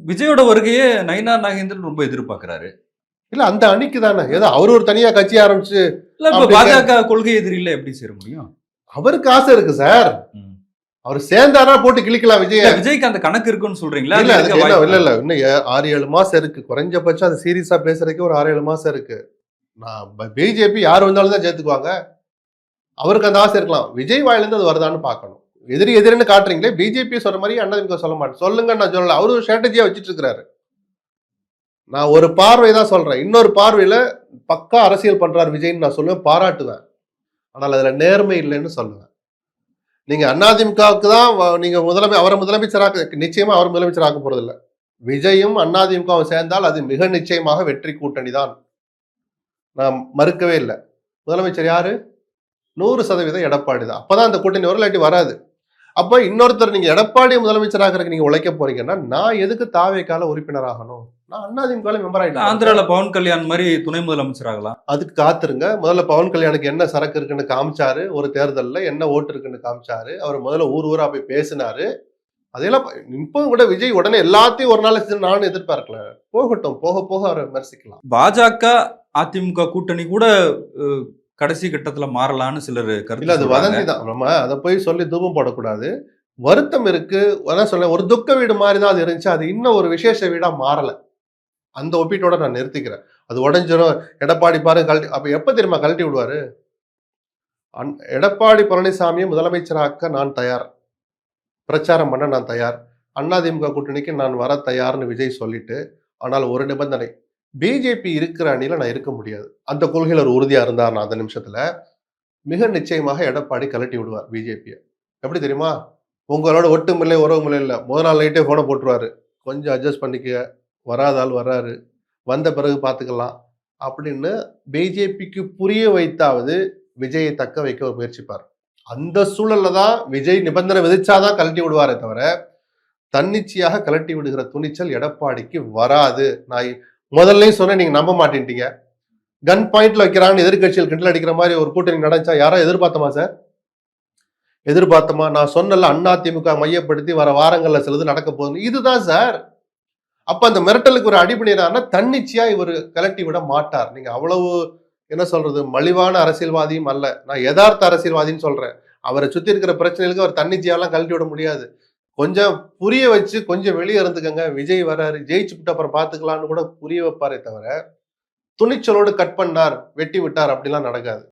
விஜயோட வருகையே நயினார் நாகேந்திரன் ரொம்ப எதிர்பார்க்கிறாரு. இல்ல அந்த அணிக்கு தானே. ஏதோ அவரு ஒரு தனியா கட்சி ஆரம்பிச்சு இல்ல இப்ப பாஜக கொள்கை எதிரில எப்படி சேர முடியும்? அவருக்கு ஆசை இருக்கு சார். அவர் சேர்ந்தாரா போட்டு கிழிக்கலாம் விஜய். விஜய்க்கு அந்த கணக்கு இருக்குன்னு சொல்றீங்களா? இல்ல இல்ல இன்னும் 6-7 மாசம் இருக்கு. குறைஞ்சபட்சம் அது சீரியஸா பேசுறதுக்கு ஒரு 6-7 மாசம் இருக்கு. நான் பிஜேபி யார் வந்தாலும் தான் சேர்த்துக்குவாங்க. அவருக்கு அந்த ஆசை இருக்கலாம். விஜய் வாயிலிருந்து அது வருதான்னு பார்க்கணும். எதிரின்னு காட்டுறீங்களே, பிஜேபி சொல்ற மாதிரி அண்ணா சொல்ல மாட்டேன். சொல்லுங்க நான் சொல்லல. அவரு ஒரு ஸ்ட்ராட்டஜியா வச்சுட்டு இருக்கிறாரு. நான் ஒரு பார்வை தான் சொல்றேன். இன்னொரு பார்வையில பக்கா அரசியல் பண்றாரு விஜய்ன்னு நான் சொல்லுவேன், பாராட்டுவேன். ஆனால் அதுல நேர்மை இல்லைன்னு சொல்லுவேன். நீங்க அதிமுகவுக்கு தான் நீங்க அவரை முதலமைச்சராக நிச்சயமா அவர் முதலமைச்சராக போறது இல்லை. விஜயும் அதிமுகவும் சேர்ந்தால் அது மிக நிச்சயமாக வெற்றி கூட்டணி தான். நான் மறுக்கவே இல்லை. முதலமைச்சர் யாரு? 100% எடப்பாடி தான். அப்பதான் அந்த கூட்டணி வரும், இல்லாட்டி வராது. அப்ப இன்னொருத்தர் நீங்க எடப்பாடி முதலமைச்சராக நீங்க உழைக்க போறீங்கன்னா நான் எதுக்கு தாவேக்கால உறுப்பினர் ஆகணும்? நான் அதிமுக மெம்பர் ஆயிட்டேன். ஆந்திரால பவன் கல்யாண் மாதிரி துணை முதலமைச்சர் ஆகலாம். அதுக்கு காத்துருங்க. முதல்ல பவன் கல்யாணுக்கு என்ன சரக்கு இருக்குன்னு காமிச்சாரு. ஒரு தேர்தல்ல என்ன ஓட்டு இருக்குன்னு காமிச்சாரு. அவர் முதல்ல ஊரா போய் பேசினாரு. அதெல்லாம் இப்போ கூட விஜய் உடனே எல்லாத்தையும் ஒரு நாள் நானும் எதிர்பார்க்கல. போகட்டும், போக போக அவரை விமர்சிக்கலாம். பாஜக அதிமுக கூட்டணி கூட கடைசி கட்டத்துல மாறலான்னு சிலர் கருத்து. அது வதந்தி தான். நம்ம அதை போய் சொல்லி தூபம் போடக்கூடாது. வருத்தம் இருக்கு. அதான் சொல்ல ஒரு துக்க வீடு மாதிரி தான் அது இருந்துச்சு. அது இன்னும் ஒரு விசேஷ வீடா மாறல. அந்த ஒப்பீட்டோட நான் நிறுத்திக்கிறேன். அது உடஞ்சிரும். எடப்பாடி பாருங்க கழட்டி. அப்ப எப்ப தெரியுமா கழட்டி விடுவாரு? எடப்பாடி பழனிசாமியை முதலமைச்சராக்க நான் தயார், பிரச்சாரம் பண்ண நான் தயார், அதிமுக கூட்டணிக்கு நான் வர தயார்னு விஜய் சொல்லிட்டு, ஆனால் ஒரு நிபந்தனை, பிஜேபி இருக்கிற அணியில நான் இருக்க முடியாது. அந்த கொள்கையில் ஒரு உறுதியா இருந்தார். நான் அந்த நிமிஷத்துல மிக நிச்சயமாக எடப்பாடி கலட்டி விடுவார் பிஜேபியை. எப்படி தெரியுமா? உங்களோட ஒட்டுமில்லை உறவுமில்லை இல்லை, முதல் நாள் நைட்டே போனை போட்டுருவாரு. கொஞ்சம் அட்ஜஸ்ட் பண்ணிக்க, வராதால் வர்றாரு, வந்த பிறகு பார்த்துக்கலாம் அப்படின்னு பிஜேபிக்கு புரிய வைத்தாவது விஜயை தக்க வைக்க முயற்சிப்பார். அந்த சூழல்ல தான் விஜய் நிபந்தனை விதிச்சாதான் கழட்டி விடுவாரே தவிர தன்னிச்சையாக கலட்டி விடுகிற துணிச்சல் எடப்பாடிக்கு வராது. நான் முதல்ல சொன்னேன், நீங்க நம்ப மாட்டேன்ட்டீங்க. கன் பாயிண்ட்ல வைக்கிறான்னு எதிர்கட்சிகள் கிண்டல் அடிக்கிற மாதிரி ஒரு கூட்டணி நடந்துச்சா? யாரா எதிர்பார்த்தமா சார்? எதிர்பார்த்தமா? நான் சொன்னல அதிமுக மையப்படுத்தி வர வாரங்கள்ல சிலது நடக்க போகுது. இதுதான் சார். அப்ப அந்த மிரட்டலுக்கு ஒரு அடிபணிறாருன்னா தன்னிச்சையா இவர் கலட்டி விட மாட்டார். நீங்க அவ்வளவு என்ன சொல்றது, மலிவான அரசியல்வாதியும் அல்ல. நான் யதார்த்த அரசியல்வாதின்னு சொல்றேன். அவரை சுத்தி இருக்கிற பிரச்சனைகளுக்கு அவர் தன்னிச்சையாலாம் கழட்டி விட முடியாது. கொஞ்சம் புரிய வச்சு கொஞ்சம் வெளியே இருந்துக்கங்க, விஜய் வராரு, ஜெயிச்சு விட்டு அப்புறம் பாத்துக்கலாம்னு கூட புரிய வைப்பாரே தவிர துணிச்சலோடு கட் பண்ணார், வெட்டி விட்டார் அப்படிலாம் நடக்காது.